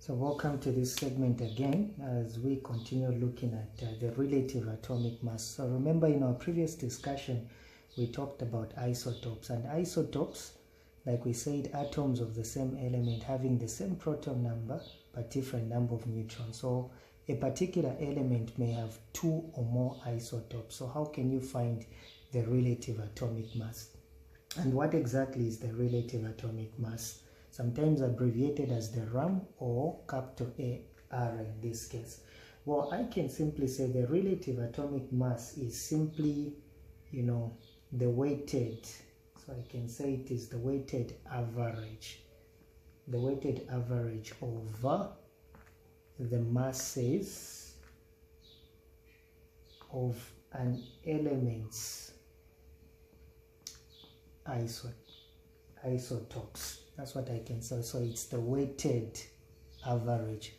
So welcome to this segment again as we continue looking at the relative atomic mass. So remember, in our previous discussion we talked about isotopes, and isotopes, like we said, atoms of the same element having the same proton number but different number of neutrons. So a particular element may have two or more isotopes. So how can you find the relative atomic mass? And what exactly is the relative atomic mass? Sometimes abbreviated as the RAM or capital AR in this case. Well, I can simply say the relative atomic mass is simply, the weighted, so I can say it is the weighted average over the masses of an element's isotopes. That's what I can say. So it's the weighted average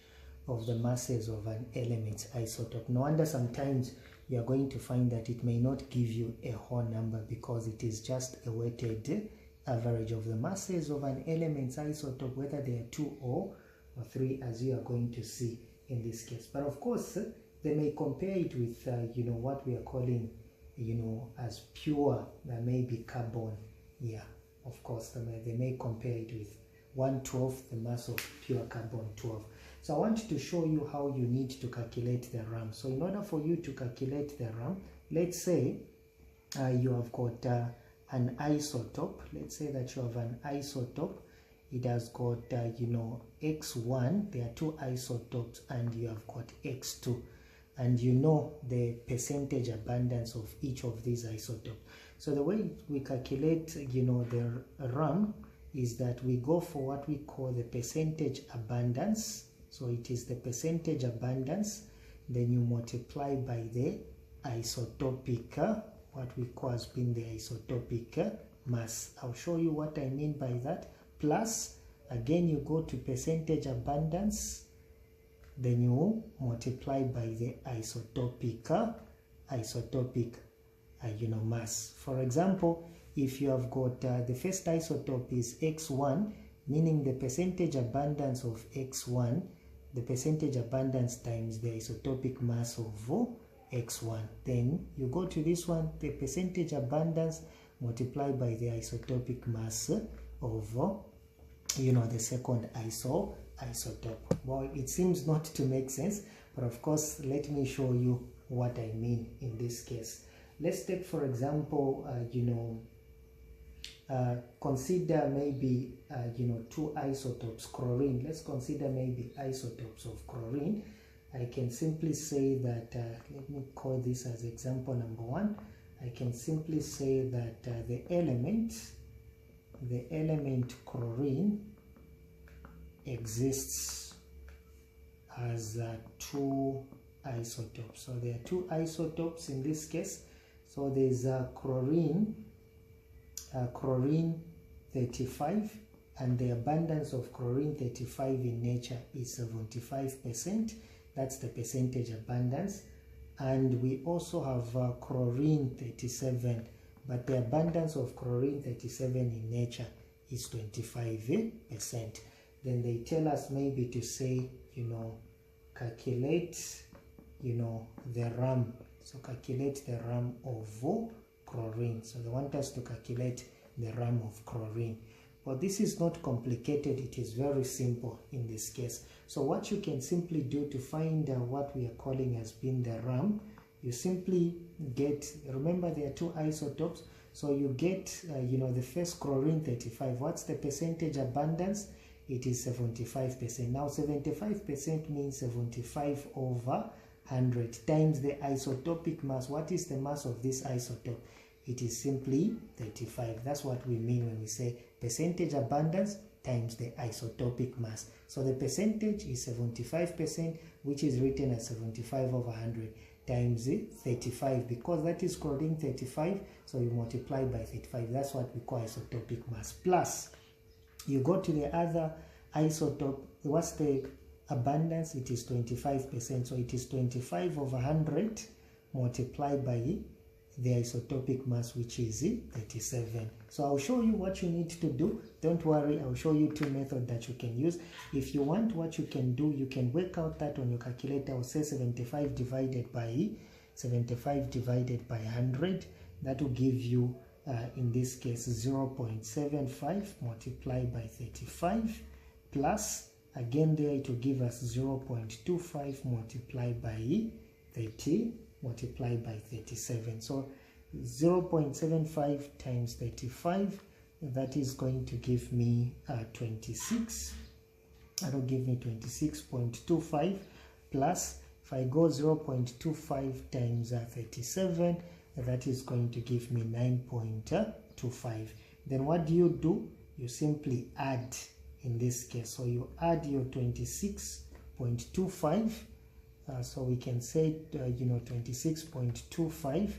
of the masses of an element's isotope. No wonder sometimes you are going to find that it may not give you a whole number because it is just a weighted average of the masses of an element's isotope, whether they are 2 or 3, as you are going to see in this case. But of course, they may compare it with, what we are calling, as pure, that may be carbon. Yeah. Of course, they may compare it with 1/12 the mass of pure carbon-12. So I want to show you how you need to calculate the RAM. So in order for you to calculate the RAM, let's say you have got an isotope. Let's say that you have an isotope. It has got, X1. There are 2 isotopes, and you have got X2. And you know the percentage abundance of each of these isotopes. So the way we calculate, the RAM is that we go for what we call the percentage abundance. So it is the percentage abundance, then you multiply by the isotopic, what we call as being the isotopic mass. I'll show you what I mean by that. Plus, again, you go to percentage abundance, then you multiply by the isotopic mass. For example, if you have got the first isotope is X1, meaning the percentage abundance of X1, the percentage abundance times the isotopic mass of X1. Then you go to this one, the percentage abundance multiplied by the isotopic mass of the second isotope. Well, it seems not to make sense, but of course, let me show you what I mean in this case. Let's take, for example, consider maybe, 2 isotopes, chlorine. Let's consider maybe isotopes of chlorine. I can simply say that, let me call this as example number 1. I can simply say that the element chlorine exists as 2 isotopes. So there are 2 isotopes in this case. So there's chlorine 35, and the abundance of chlorine 35 in nature is 75%. That's the percentage abundance. And we also have chlorine 37, but the abundance of chlorine 37 in nature is 25%. Then they tell us maybe to say, calculate, the RAM. So calculate the RAM of chlorine. So they want us to calculate the RAM of chlorine. But this is not complicated. It is very simple in this case. So what you can simply do to find what we are calling as being the RAM, you simply get, remember there are 2 isotopes. So you get, the first chlorine 35. What's the percentage abundance? It is 75%. Now 75% means 75 over 100 times the isotopic mass. What is the mass of this isotope? It is simply 35. That's what we mean when we say percentage abundance times the isotopic mass. So the percentage is 75%, which is written as 75 over 100 times 35, because that is chlorine 35, so you multiply by 35. That's what we call isotopic mass. Plus, you go to the other isotope. What's the abundance? It is 25%, so it is 25 over 100 multiplied by the isotopic mass, which is 37. So I'll show you what you need to do. Don't worry, I'll show you two methods that you can use. If you want, what you can do, you can work out that on your calculator. I'll say 75 divided by 100. That will give you, in this case, 0.75 multiplied by 35 plus, again there it will give us 0.25 multiplied by 37. So 0.75 times 35, that is going to give me 26. That will give me 26.25 plus, if I go 0.25 times 37, that is going to give me 9.25. Then what do? You simply add in this case. So you add your 26.25. So we can say, 26.25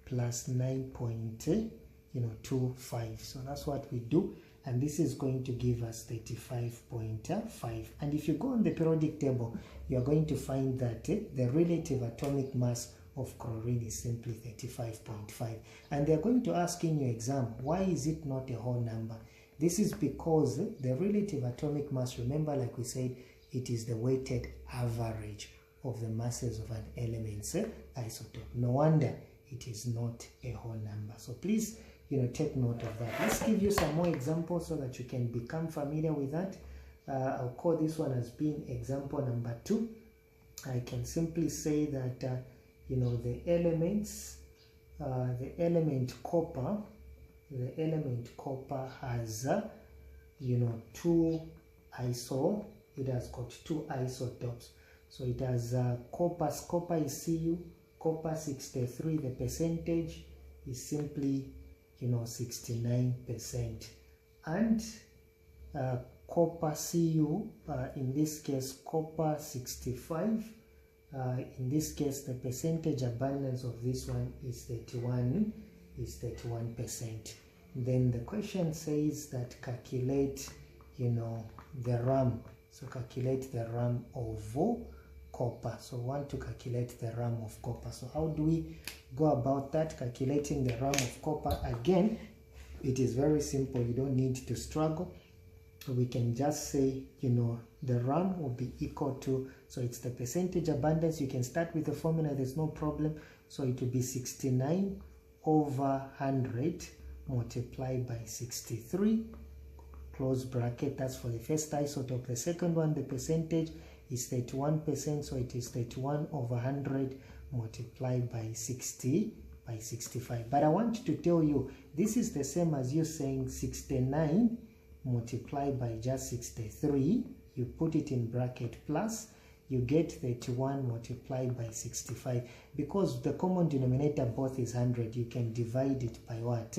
plus 9.25. So that's what we do. And this is going to give us 35.5. And if you go on the periodic table, you are going to find that the relative atomic mass of chlorine is simply 35.5. And they are going to ask in your exam, why is it not a whole number? This is because the relative atomic mass, remember, like we said, it is the weighted average of the masses of an element's isotope. No wonder it is not a whole number. So please, take note of that. Let's give you some more examples so that you can become familiar with that. I'll call this one as being example number 2. I can simply say that, the element copper has, it has got two isotopes. So it has copper is Cu, copper 63, the percentage is simply, 69%. And copper Cu, in this case, copper 65, in this case, the percentage abundance of this one is 31%. Then the question says that calculate, the RAM. So calculate the RAM of copper. So we want to calculate the RAM of copper. So how do we go about that? Calculating the RAM of copper. Again, it is very simple. You don't need to struggle. We can just say, the RAM will be equal to, so it's the percentage abundance. You can start with the formula, there's no problem. So it will be 69 over 100 multiplied by 63, close bracket. That's for the first isotope. The second one, the percentage is 31%, so it is 31 over 100 multiplied by 65. But I want to tell you, this is the same as you saying 69 multiplied by just 63. You put it in bracket plus, you get 31 multiplied by 65. Because the common denominator both is 100, you can divide it by what?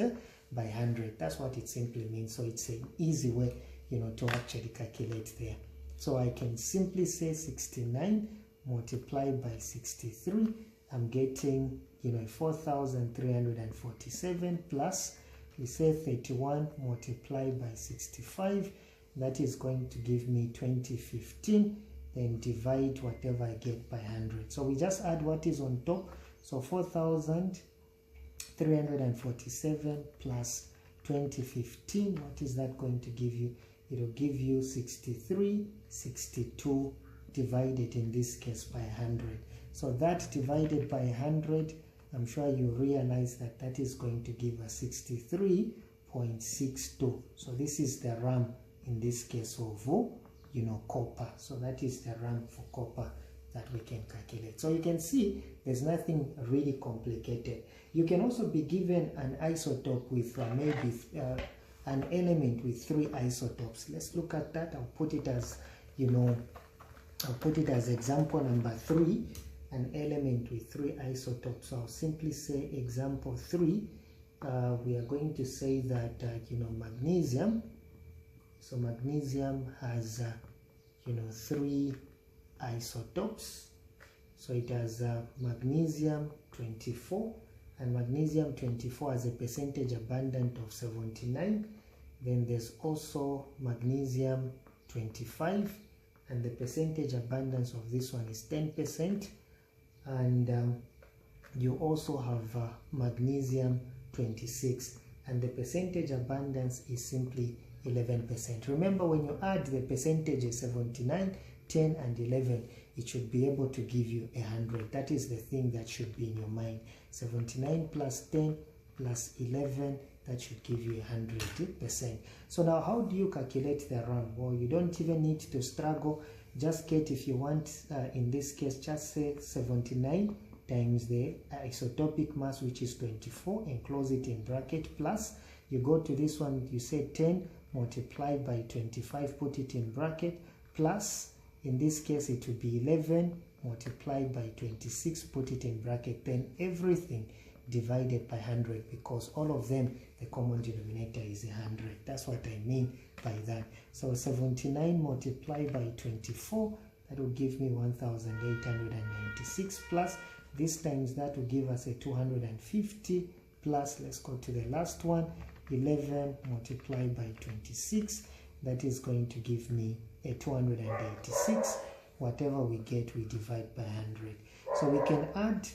By 100. That's what it simply means. So it's an easy way, to actually calculate there. So I can simply say 69 multiplied by 63. I'm getting, 4,347 plus, we say 31 multiplied by 65. That is going to give me 2015. Then divide whatever I get by 100. So we just add what is on top. So 4,347 plus 2015. What is that going to give you? It will give you 6362 divided in this case by 100. So that divided by 100, I'm sure you realize that that is going to give us 63.62. So this is the RAM in this case of, copper. So that is the RAM for copper that we can calculate. So you can see there's nothing really complicated. You can also be given an isotope with maybe an element with 3 isotopes. Let's look at that. I'll put it as, I'll put it as example number 3, an element with 3 isotopes. So I'll simply say example 3. We are going to say that, magnesium. So magnesium has, 3 isotopes. So it has magnesium 24, and magnesium 24 has a percentage abundant of 79. Then there's also magnesium 25, and the percentage abundance of this one is 10%. And you also have magnesium 26, and the percentage abundance is simply 11%. Remember, when you add the percentages 79, 10 and 11, it should be able to give you 100. That is the thing that should be in your mind. 79 plus 10 plus 11, that should give you 100%. So now, how do you calculate the RAM? Well, you don't even need to struggle. Just get, if you want, in this case, just say 79 times the isotopic mass, which is 24, and close it in bracket, plus you go to this one, you say 10 multiplied by 25, put it in bracket, plus in this case it will be 11 multiplied by 26, put it in bracket, then everything divided by 100, because all of them, the common denominator is 100. That's what I mean by that. So 79 multiplied by 24, that will give me 1896, plus this times that will give us a 250, plus, let's go to the last one, 11 multiplied by 26, that is going to give me a 286. Whatever we get, we divide by 100. So we can add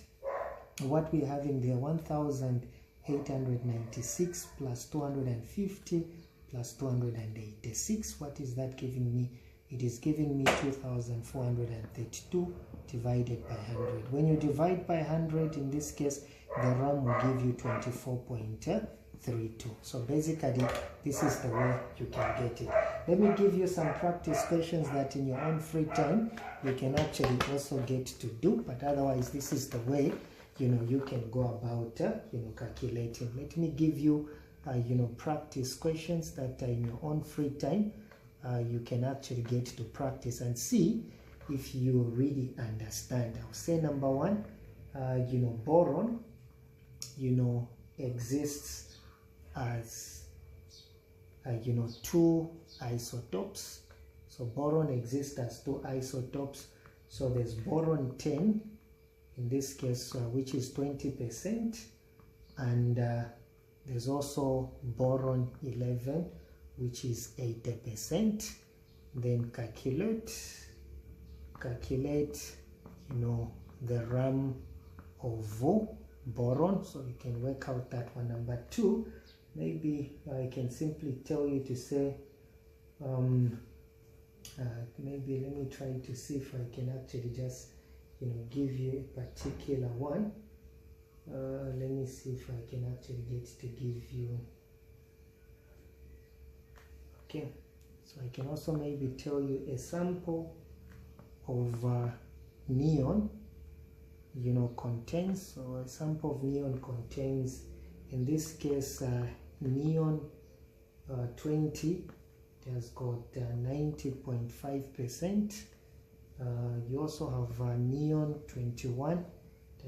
what we have in there, 1896 plus 250 plus 286. What is that giving me? It is giving me 2432 divided by 100. When you divide by 100, in this case, the RAM will give you 24.32. So basically, this is the way you can get it. Let me give you some practice questions that in your own free time you can actually also get to do. But otherwise, this is the way you can go about calculating. Let me give you practice questions that in your own free time you can actually get to practice and see if you really understand. I'll say number one, boron exists as two isotopes. So boron exists as two isotopes. So there's boron 10 in this case, which is 20%, and there's also boron 11, which is 80%. Then calculate the RAM of boron, so you can work out that one. Number two, maybe I can simply tell you to say maybe let me try to see if I can actually just give you a particular one. Let me see if I can actually get to give you. Okay, so I can also maybe tell you a sample of neon contains. So a sample of neon contains, in this case, neon 20, it has got 90.5%. You also have neon 21, it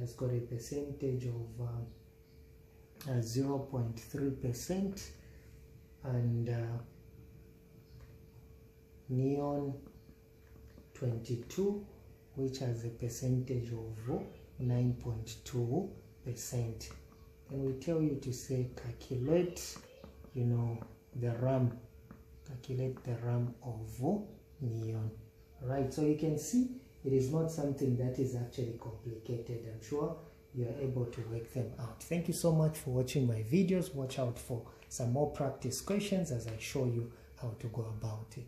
has got a percentage of 0.3%, and neon 22, which has a percentage of 9.2%. And we tell you to say calculate the RAM, calculate the RAM of neon. Right, so you can see it is not something that is actually complicated. I'm sure you are able to work them out. Thank you so much for watching my videos. Watch out for some more practice questions as I show you how to go about it.